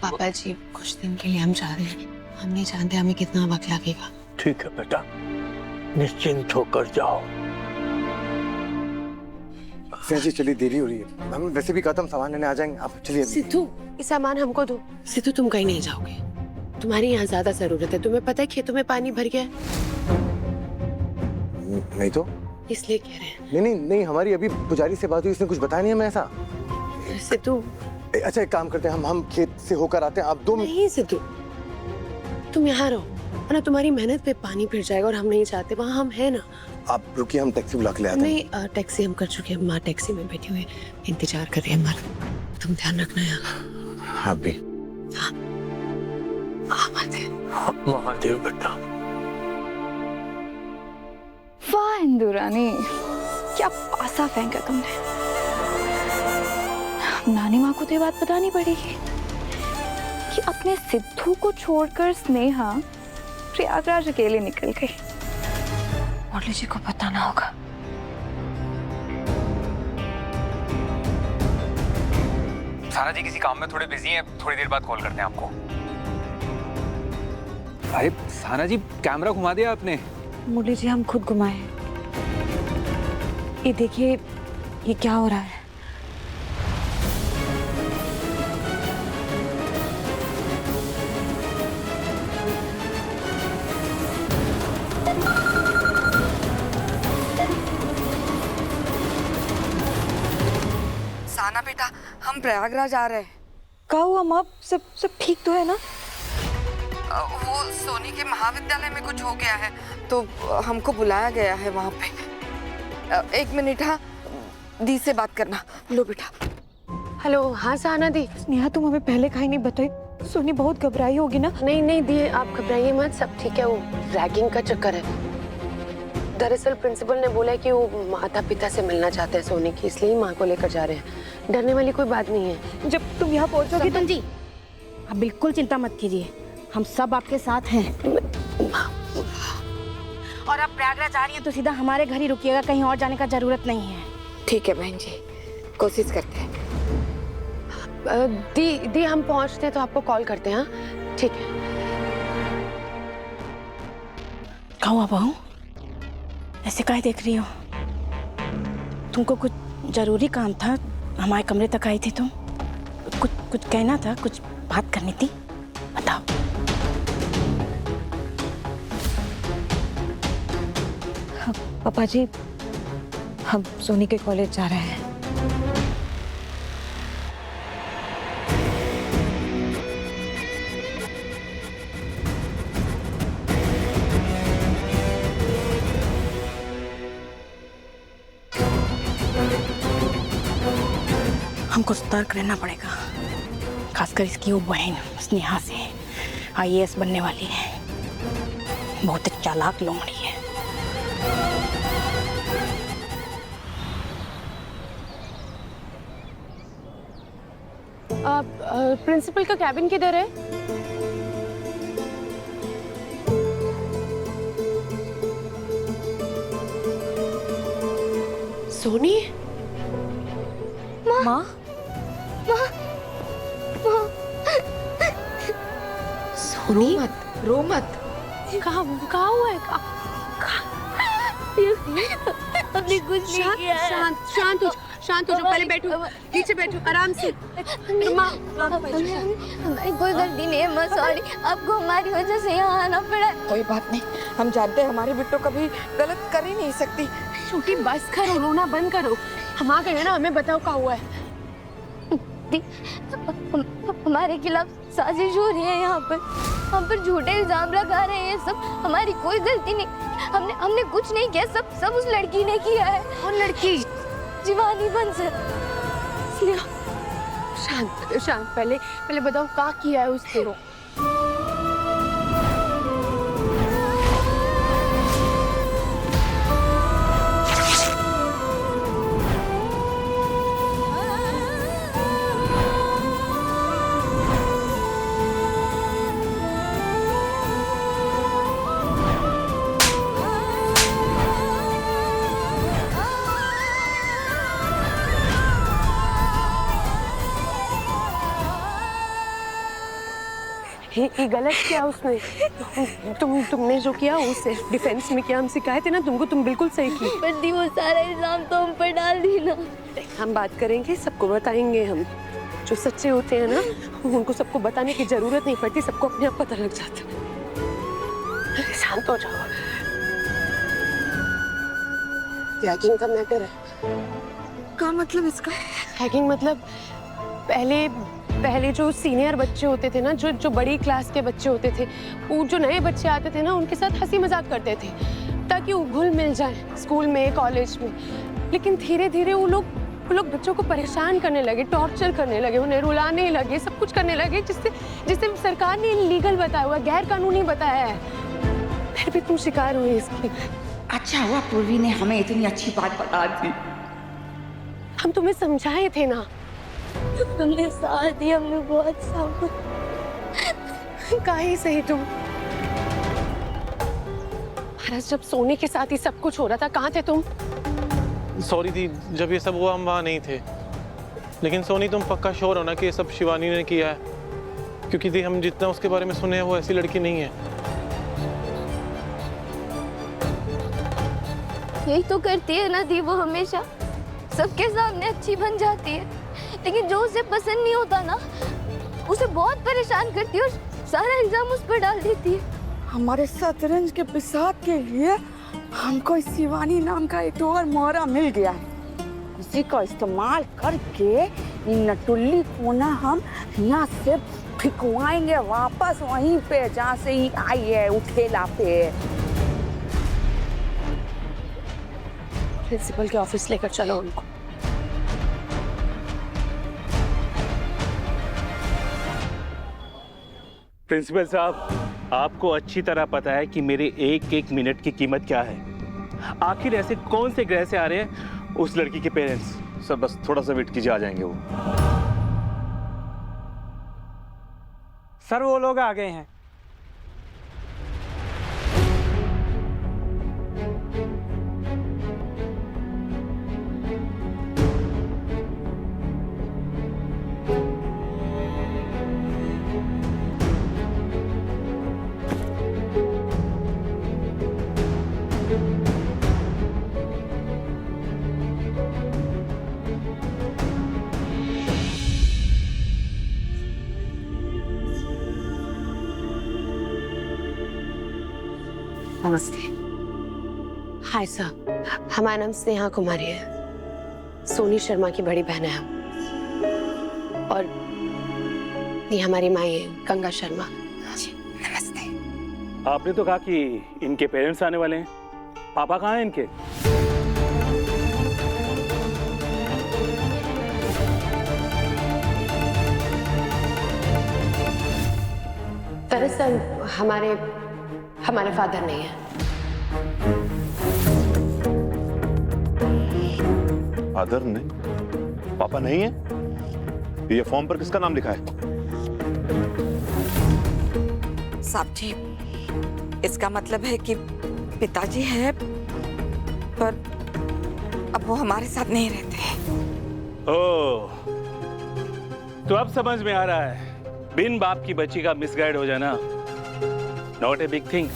पापा जी कुछ दिन के लिए हम जा रहे हैं, हम नहीं जानते हमें कितना वक्त लगेगा। ठीक है बेटा, निश्चिंत होकर जाओ। जी चलिए, देरी हो रही है। हम वैसे भी खत्म सामान लेने आ जाएंगे, आप चलिए। सिद्धू ये सामान हमको दो। सिद्धू तुम कहीं नहीं जाओगे, तुम्हारी यहाँ ज्यादा जरूरत है। तुम्हें पता है खेतों में पानी भर गया है। नहीं तो इसलिए कह रहे हैं। नहीं नहीं नहीं, हमारी अभी पुजारी से बात हुई, इसने कुछ बताया नहीं हमें ऐसा। सिद्धू अच्छा एक काम करते हैं, हम खेत से होकर आते हैं, आप 2 मिनट। नहीं सिद्धू, तुम यहाँ रहो, वरना तुम्हारी मेहनत पे पानी फिर जाएगा और हम नहीं चाहते। वहाँ हम है ना। आप रुकिए, हम टैक्सी बुला के ले आते हैं। नहीं टैक्सी हम कर चुके हैं, माँ टैक्सी में बैठी हुई इंतजार कर रही है हमारा। तुम ध्यान रखना यार। हाँ भी। हाँ महादेव बेटा। वाह इंदु रानी, क्या पासा फेंका तुमने। नानी माँ को तो ये बात बतानी पड़ेगी कि अपने सिद्धू को छोड़कर स्नेहा प्रयागराज अकेले निकल गई। मुरली जी को बताना होगा। सारा जी किसी काम में थोड़े बिजी हैं, थोड़ी देर बाद कॉल करते हैं आपको। अरे साना जी, कैमरा घुमा दिया आपने? मुरली जी हम खुद घुमाए। ये देखिए, ये क्या हो रहा है। साना बेटा, हम प्रयागराज आ रहे हैं। कहा हुआ माँ, सब ठीक तो है ना? वो सोनी के महाविद्यालय में कुछ हो गया है, तो हमको बुलाया गया है वहाँ पे। 1 मिनट, हाँ, दी से बात करना। लो बेटा। हेलो। हाँ साना दी। स्नेहा तुम हमें पहले कहीं नहीं बताई, सोनी बहुत घबराई होगी ना? नहीं नहीं दी, आप घबराइए मत, सब ठीक है। वो रैगिंग का चक्कर है। दरअसल प्रिंसिपल ने बोला है कि वो माता पिता से मिलना चाहते हैं सोनी की, इसलिए माँ को लेकर जा रहे हैं। डरने वाली कोई बात नहीं है। जब तुम यहाँ पहुँचोगी तो... जी आप बिल्कुल चिंता मत कीजिए, हम सब आपके साथ हैं। और आप प्रयागराज आ रही हैं तो सीधा हमारे घर ही रुकिएगा, कहीं और जाने का जरूरत नहीं है। ठीक है बहन जी, कोशिश करते हैं। दी हम पहुँचते हैं तो आपको कॉल करते हैं। हाँ ठीक है। क्या हुआ बहू, ऐसे काहे देख रही हो? तुमको कुछ जरूरी काम था, हमारे कमरे तक आई थी तुम। कुछ कहना था, कुछ बात करनी थी, बताओ। पापा जी, हम सोनी के कॉलेज जा रहे हैं। हमको सतर्क रहना पड़ेगा, खासकर इसकी वो बहन स्नेहा से। IAS बनने वाली है, बहुत चालाक लोमड़ी है। प्रिंसिपल का कैबिन किधर है? सोनी? माँ? सोनी रो मत। कहाँ हुआ है? हमने कुछ नहीं किया है। शांत हो जाओ, पहले बैठो, नीचे बैठो आराम से। हमारी कोई गलती नहीं है माँ, सॉरी। आपको हमारी वजह से यहाँ आना पड़ा। कोई बात नहीं, हम जानते हैं हमारी बिट्टू कभी गलत कर ही नहीं सकती। छोटी बस करो, रोना बंद करो। हम आ गए ना, हमें बताओ क्या हुआ है। हमारे खिलाफ साजिश हो रही है यहाँ पर, हम पर झूठे इल्जाम लगा रहे हैं सब। हमारी कोई गलती नहीं, हमने कुछ नहीं किया, सब उस लड़की ने किया है। कौन लड़की? जीवानी बंसल। शांत, पहले बताओ क्या किया है उसने। ये गलत किया उसने। तुमने जो किया वो सिर्फ डिफेंस में किया, हम सिखाए थे ना तुमको, तुम बिल्कुल सही की। पर दी वो सारा इल्जाम तो हम पर डाल दी ना। हम बात करेंगे, सबको बताएंगे। हम जो सच्चे होते हैं ना उनको सबको बताने की जरूरत नहीं पड़ती, सबको अपने आप पता लग जाता है। शांत हो जाओ। हैकिंग का मैटर है। क्या मतलब इसका? हैकिंग मतलब पहले जो सीनियर बच्चे होते थे ना, जो बड़ी क्लास के बच्चे होते थे, वो जो नए बच्चे आते थे ना उनके साथ हंसी मजाक करते थे ताकि वो घुल मिल जाए स्कूल में, कॉलेज में। लेकिन धीरे धीरे वो लोग बच्चों को परेशान करने लगे, टॉर्चर करने लगे, उन्हें रुलाने लगे, सब कुछ करने लगे जिससे सरकार ने इलीगल बताया हुआ, गैर कानूनी बताया है। फिर भी तुम शिकार हुई इसकी। अच्छा हुआ पूर्वी ने हमें इतनी अच्छी बात बता दी। हम तुम्हें समझाए थे ना। हमने साथ दिया, हमने बहुत साथ। काहे सही तुम। महाराज जब सोने के साथ ही सब कुछ हो रहा था, कहाँ थे तुम? सॉरी दी, जब ये सब हुआ हम वहाँ नहीं थे। लेकिन सोनी तुम पक्का श्योर हो ना कि ये सब शिवानी ने किया है? क्योंकि दी हम जितना उसके बारे में सुने हैं वो ऐसी लड़की नहीं है। यही तो करती है ना दी वो, हमेशा सबके सामने अच्छी बन जाती है, लेकिन जो उसे पसंद नहीं होता ना उसे बहुत परेशान करती है और सारा इल्जाम उस पर डाल देती है। हमारे शतरंज के बिसात के लिए हमको इस शिवानी नाम का एक और मोहरा मिल गया है। उसी का इस्तेमाल करके इन नटुल्ली को ना हम यहाँ से फिकवाएंगे वापस वहीं पे जहाँ से ही आई है, उठेला पे। प्रिंसिपल के ऑफिस लेकर चलो उनको। प्रिंसिपल साहब, आपको अच्छी तरह पता है कि मेरे एक एक मिनट की कीमत क्या है। आखिर ऐसे कौन से ग्रह से आ रहे हैं उस लड़की के पेरेंट्स? सर बस थोड़ा सा वेट कीजिए, आ जाएंगे वो। सर वो लोग आ गए हैं। नमस्ते। हाय सर, हमारा नाम स्नेहा कुमारी है। सोनी शर्मा की बड़ी बहन है हम। और ये हमारी माई है गंगा शर्मा। जी नमस्ते। आपने तो कहा कि इनके पेरेंट्स आने वाले हैं। पापा कहाँ हैं इनके? दरअसल हमारे फादर नहीं है। फादर नहीं? पापा नहीं है? ये फॉर्म पर किसका नाम लिखा है? साहब जी, इसका मतलब है कि पिताजी है पर अब वो हमारे साथ नहीं रहते। ओह, तो अब समझ में आ रहा है, बिन बाप की बच्ची का मिसगाइड हो जाना नॉट ए बिग थिंग।